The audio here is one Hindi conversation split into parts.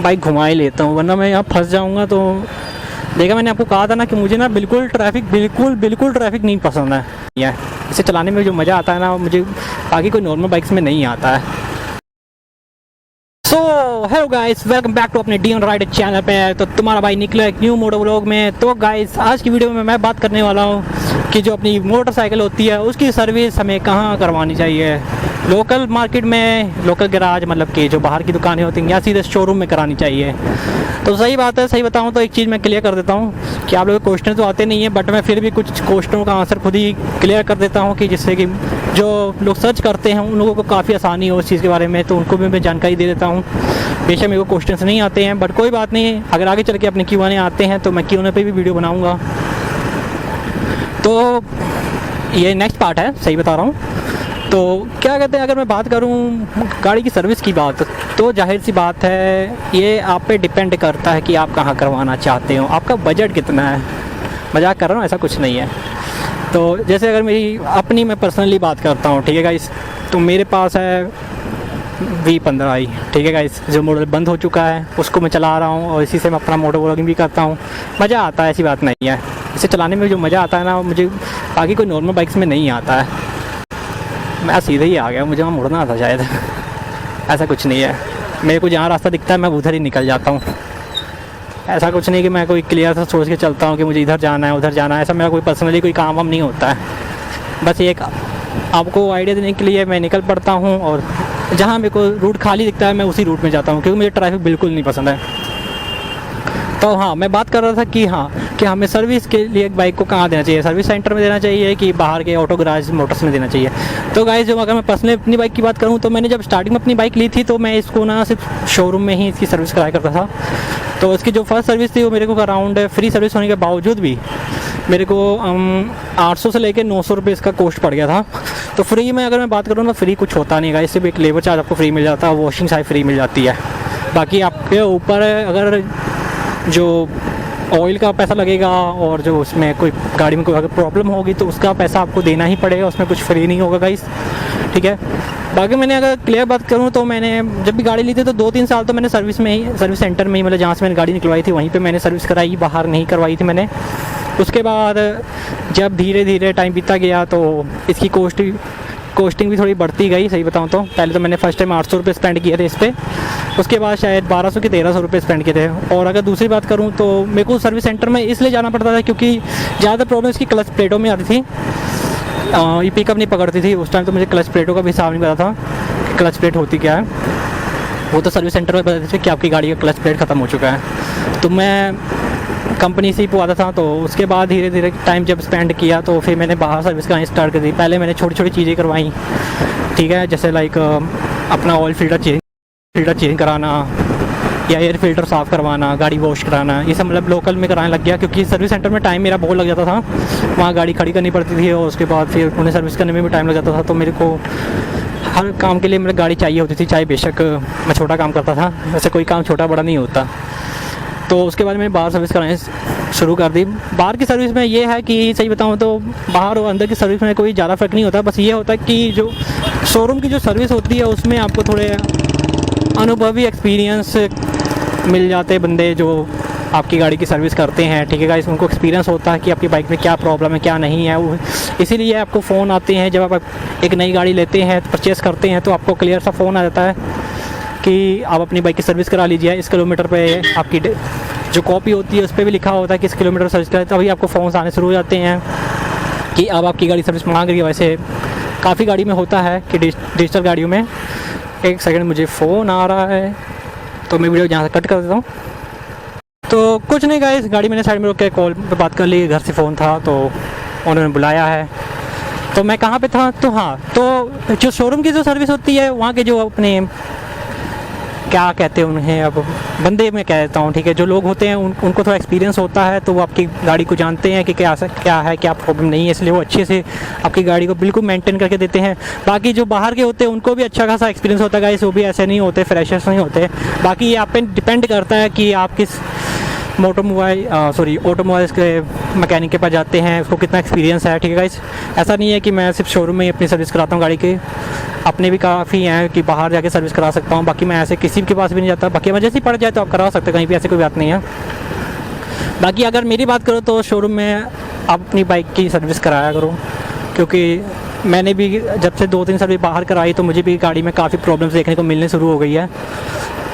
बाइक घुमा ही लेता हूँ, वरना मैं यहाँ फंस जाऊँगा। तो देखा, मैंने आपको कहा था ना कि मुझे ना बिल्कुल ट्रैफिक नहीं पसंद है। इसे चलाने में जो मज़ा आता है ना, मुझे बाकी कोई नॉर्मल बाइक्स में नहीं आता है। So hello guys, welcome back to अपने डी राइडर चैनल पे। तो तुम्हारा भाई निकला एक न्यू मोटो व्लॉग में। तो गाइस, आज की वीडियो में मैं बात करने वाला हूँ कि जो अपनी मोटरसाइकिल होती है उसकी सर्विस हमें कहाँ करवानी चाहिए। लोकल मार्केट में, लोकल गैराज मतलब कि जो बाहर की दुकानें होती हैं, या सीधे शोरूम में करानी चाहिए। तो सही बात है, सही बताऊं तो एक चीज़ मैं क्लियर कर देता हूं कि आप लोगों को क्वेश्चन तो आते नहीं है, बट मैं फिर भी कुछ क्वेश्चनों का आंसर खुद ही क्लियर कर देता हूं कि जिससे कि जो लोग सर्च करते हैं उन लोगों को काफ़ी आसानी हो उस चीज़ के बारे में। तो उनको भी मैं जानकारी दे देता हूँ। बेशक मेरे को क्वेश्चन नहीं आते हैं, बट कोई बात नहीं, अगर आगे चल के अपने Q&A आते हैं तो मैं Q&A पे भी वीडियो बनाऊँगा। तो ये नेक्स्ट पार्ट है, सही बता रहा हूँ। तो क्या कहते हैं, अगर मैं बात करूं गाड़ी की सर्विस की बात, तो जाहिर सी बात है ये आप पे डिपेंड करता है कि आप कहां करवाना चाहते हो, आपका बजट कितना है। मजाक कर रहा हूं, ऐसा कुछ नहीं है। तो जैसे अगर मेरी अपनी मैं पर्सनली बात करता हूं, ठीक है गाइस, तो मेरे पास है V15i, ठीक है गाइस, जो मॉडल बंद हो चुका है उसको मैं चला रहा हूँ और इसी से मैं अपना मोटो व्लॉगिंग भी करता हूँ। मज़ा आता है, ऐसी बात नहीं है। इसे चलाने में जो मज़ा आता है ना, मुझे बाकी कोई नॉर्मल बाइक्स में नहीं आता है। मैं सीधे ही आ गया, मुझे वहाँ मुड़ना था शायद। ऐसा कुछ नहीं है, मेरे को जहाँ रास्ता दिखता है मैं उधर ही निकल जाता हूँ। ऐसा कुछ नहीं कि मैं कोई क्लियर सा सोच के चलता हूँ कि मुझे इधर जाना है उधर जाना है। ऐसा मेरा कोई पर्सनली कोई काम वाम नहीं होता है। बस एक आपको आइडिया देने के लिए मैं निकल पड़ता हूँ और जहाँ मेरे को रूट खाली दिखता है मैं उसी रूट में जाता हूँ, क्योंकि मुझे ट्रैफिक बिल्कुल नहीं पसंद है। तो हाँ, मैं बात कर रहा था कि कि हमें सर्विस के लिए एक बाइक को कहाँ देना चाहिए, सर्विस सेंटर में देना चाहिए कि बाहर के ऑटो गैराज मोटर्स में देना चाहिए। तो गाइस, जो अगर मैं पर्सनली अपनी बाइक की बात करूँ, तो मैंने जब स्टार्टिंग में अपनी बाइक ली थी तो मैं इसको ना सिर्फ शोरूम में ही इसकी सर्विस कराया करता था। तो इसकी जो फर्स्ट सर्विस थी वो मेरे को अराउंड फ्री सर्विस होने के बावजूद भी मेरे को 800 से लेकर 900 रुपये इसका कॉस्ट पड़ गया था। तो फ्री में अगर मैं बात करूँ तो फ्री कुछ होता नहीं है, इससे भी एक लेबर चार्ज आपको फ्री मिल जाता है, वॉशिंग चार्ज फ्री मिल जाती है। बाकी आपके ऊपर अगर जो ऑयल का पैसा लगेगा और जो उसमें कोई गाड़ी में कोई अगर प्रॉब्लम होगी तो उसका पैसा आपको देना ही पड़ेगा, उसमें कुछ फ्री नहीं होगा गाइस, ठीक है। बाकी मैंने अगर क्लियर बात करूँ तो मैंने जब भी गाड़ी ली थी तो 2-3 साल तो मैंने सर्विस सेंटर में ही, मतलब जहाँ से मैंने गाड़ी निकलवाई थी वहीं पे मैंने सर्विस कराई, बाहर नहीं करवाई थी मैंने। उसके बाद जब धीरे धीरे टाइम बीता गया तो इसकी कॉस्टिंग भी थोड़ी बढ़ती गई। सही बताऊं तो पहले तो मैंने फर्स्ट टाइम 800 रुपये स्पेंड किए थे इस पर, उसके बाद शायद 1200 के 1300 रुपये स्पेंड किए थे। और अगर दूसरी बात करूं तो मेरे को सर्विस सेंटर में इसलिए जाना पड़ता था क्योंकि ज़्यादा प्रॉब्लम इसकी क्लच प्लेटों में आती थी। ये पिकअप नहीं पकड़ती थी उस टाइम, तो मुझे क्लच प्लेटों का भी हिसाब नहीं पता था क्लच प्लेट होती क्या है। वो तो सर्विस सेंटर में बताते थे कि आपकी गाड़ी का क्लच प्लेट ख़त्म हो चुका है, तो मैं कंपनी से ही पवाता था। तो उसके बाद धीरे धीरे टाइम जब स्पेंड किया तो फिर मैंने बाहर सर्विस करानी स्टार्ट कर दी। पहले मैंने छोटी छोटी चीज़ें करवाई, ठीक है, जैसे लाइक अपना ऑयल फिल्टर चेंज कराना या एयर फिल्टर साफ़ करवाना, गाड़ी वॉश कराना, ये सब मतलब लोकल में कराने लग गया, क्योंकि सर्विस सेंटर में टाइम मेरा बहुत लग जाता था। वहाँ गाड़ी खड़ी करनी पड़ती थी और उसके बाद फिर उन्हें सर्विस करने में भी टाइम लग जाता था। तो मेरे को हर काम के लिए मेरी गाड़ी चाहिए होती थी, चाहे बेशक मैं छोटा काम करता था, वैसे कोई काम छोटा बड़ा नहीं होता। तो उसके बाद मैंने बाहर सर्विस करानी शुरू कर दी। बाहर की सर्विस में ये है कि सही बताऊँ तो बाहर और अंदर की सर्विस में कोई ज़्यादा फ़र्क नहीं होता। बस ये होता है कि जो शोरूम की जो सर्विस होती है उसमें आपको थोड़े अनुभवी एक्सपीरियंस मिल जाते हैं बंदे जो आपकी गाड़ी की सर्विस करते हैं, ठीक है गाइस। उनको एक्सपीरियंस होता है कि आपकी बाइक में क्या प्रॉब्लम है क्या नहीं है। वो इसीलिए आपको फ़ोन आते हैं जब आप एक नई गाड़ी लेते हैं, परचेज़ करते हैं, तो आपको क्लियर सा फ़ोन आ जाता है कि आप अपनी बाइक की सर्विस करा लीजिए। इस किलोमीटर पे आपकी जो कॉपी होती है उस पर भी लिखा होता है कि इस किलोमीटर सर्विस कराए, तभी आपको फ़ोन आने शुरू हो जाते हैं कि अब आपकी गाड़ी सर्विस मांग रही है। वैसे काफ़ी गाड़ी में होता है कि डिजिटल गाड़ियों में। एक सेकंड, मुझे फ़ोन आ रहा है तो मैं वीडियो यहाँ से कट कर देता हूँ। तो कुछ नहीं गाइस, गाड़ी मैंने साइड में रोक के कॉल पे बात कर ली, घर से फ़ोन था तो उन्होंने बुलाया है। तो मैं कहाँ पे था, तो हाँ, तो जो शोरूम की जो सर्विस होती है वहाँ के जो अपने क्या कहते हैं उन्हें, अब बंदे मैं कहता हूँ, ठीक है, जो लोग होते हैं उनको थोड़ा एक्सपीरियंस होता है, तो वो आपकी गाड़ी को जानते हैं कि क्या है क्या प्रॉब्लम नहीं है, इसलिए वो अच्छे से आपकी गाड़ी को बिल्कुल मेंटेन करके देते हैं। बाकी जो बाहर के होते हैं उनको भी अच्छा खासा एक्सपीरियंस होता है गाइस, वो भी ऐसे नहीं होते, फ्रेशर्स नहीं होते। बाकी ये आप पे डिपेंड करता है कि आप किस ऑटोमोबाइल्स के मैकेनिक के पास जाते हैं, उसको कितना एक्सपीरियंस है, ठीक है गाइस। ऐसा नहीं है कि मैं सिर्फ शोरूम में ही अपनी सर्विस कराता हूँ गाड़ी के। अपने भी काफ़ी हैं कि बाहर जाके सर्विस करा सकता हूँ, बाकी मैं ऐसे किसी के पास भी नहीं जाता। बाकी इमरजेंसी पड़ जाए तो आप करवा सकते हैं कहीं भी, ऐसी कोई बात नहीं है। बाकी अगर मेरी बात करो तो शोरूम में आप अपनी बाइक की सर्विस कराया करो, क्योंकि मैंने भी जब से 2-3 सर्विस बाहर कराई तो मुझे भी गाड़ी में काफ़ी प्रॉब्लम्स देखने को मिलने शुरू हो गई है।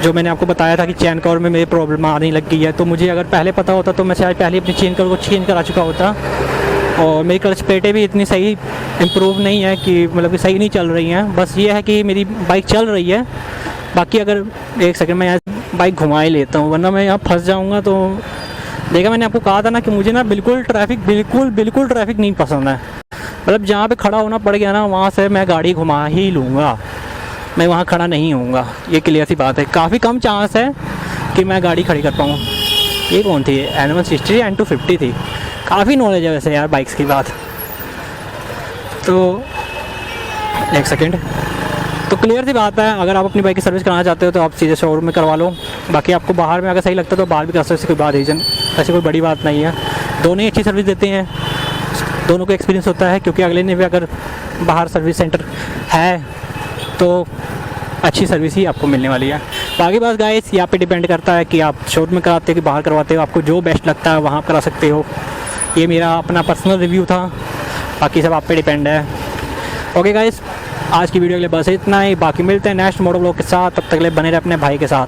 जो मैंने आपको बताया था कि चेन कवर में मेरी प्रॉब्लम आने लग गई है, तो मुझे अगर पहले पता होता तो मैं शायद पहले अपनी चेन कवर को चेंज करा चुका होता। और मेरी क्लच प्लेटें भी इतनी सही इम्प्रूव नहीं है कि मतलब कि सही नहीं चल रही हैं। बस ये है कि मेरी बाइक चल रही है। बाकी अगर एक सेकंड मैं यहाँ बाइक घुमा ही लेता हूँ, वरना मैं यहाँ फंस जाऊँगा। तो देखा, मैंने आपको कहा था ना कि मुझे ना बिल्कुल ट्रैफिक नहीं पसंद है। मतलब जहाँ पे खड़ा होना पड़ गया ना, वहाँ से मैं गाड़ी घुमा ही लूँगा, मैं वहाँ खड़ा नहीं होऊंगा। ये क्लियर सी बात है। काफ़ी कम चांस है कि मैं गाड़ी खड़ी कर पाऊँ। ये कौन थी? N160 N250 थी। काफ़ी नॉलेज है वैसे यार बाइक्स की बात। तो एक सेकेंड, तो क्लियर सी बात है, अगर आप अपनी बाइक की सर्विस कराना चाहते हो तो आप सीधे शोरूम में करवा लो। बाकी आपको बाहर में अगर सही लगता है तो बाहर भी कर सकते हो, कोई बात रीज़न ऐसी कोई बड़ी बात नहीं है। दोनों ही अच्छी सर्विस देते हैं, दोनों को एक्सपीरियंस होता है, क्योंकि अगले ने भी अगर बाहर सर्विस सेंटर है तो अच्छी सर्विस ही आपको मिलने वाली है। बाकी बात गाइस यहाँ पे डिपेंड करता है कि आप शोरूम में कराते हो कि बाहर करवाते हो। आपको जो बेस्ट लगता है वहाँ करा सकते हो। ये मेरा अपना पर्सनल रिव्यू था, बाकी सब आप पे डिपेंड है। ओके गाइस, आज की वीडियो के लिए बस इतना ही। बाकी मिलते हैं नेक्स्ट मोटो ब्लॉग के साथ, तब तक के लिए बने रहे अपने भाई के साथ।